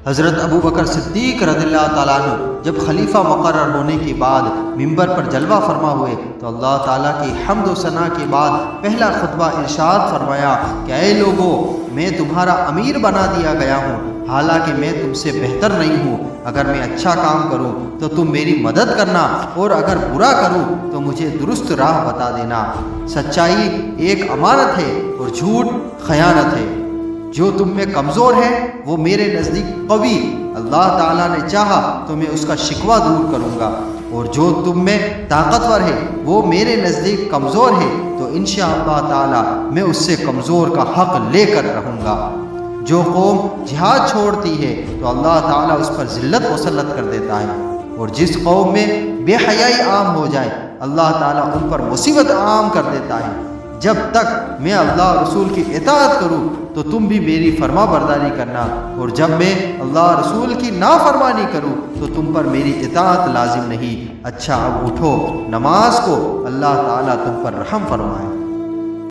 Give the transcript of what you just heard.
حضرت ابو بکر صدیق رضی اللہ تعالیٰ عنہ جب خلیفہ مقرر ہونے کے بعد ممبر پر جلوہ فرما ہوئے تو اللہ تعالیٰ کی حمد و ثنا کے بعد پہلا خطبہ ارشاد فرمایا کہ اے لوگو، میں تمہارا امیر بنا دیا گیا ہوں، حالانکہ میں تم سے بہتر نہیں ہوں۔ اگر میں اچھا کام کروں تو تم میری مدد کرنا، اور اگر برا کروں تو مجھے درست راہ بتا دینا۔ سچائی ایک امانت ہے اور جھوٹ خیانت ہے۔ جو تم میں کمزور ہے وہ میرے نزدیک قوی، اللہ تعالیٰ نے چاہا تو میں اس کا شکوہ دور کروں گا، اور جو تم میں طاقتور ہے وہ میرے نزدیک کمزور ہے تو انشاءاللہ تعالیٰ میں اس سے کمزور کا حق لے کر رہوں گا۔ جو قوم جہاد چھوڑتی ہے تو اللہ تعالیٰ اس پر ذلت مسلط کر دیتا ہے، اور جس قوم میں بے حیائی عام ہو جائے اللہ تعالیٰ ان پر مصیبت عام کر دیتا ہے۔ جب تک میں اللہ رسول کی اطاعت کروں تو تم بھی میری فرما برداری کرنا، اور جب میں اللہ رسول کی نافرمانی کروں تو تم پر میری اطاعت لازم نہیں۔ اچھا اب اٹھو، نماز کو، اللہ تعالیٰ تم پر رحم فرمائے۔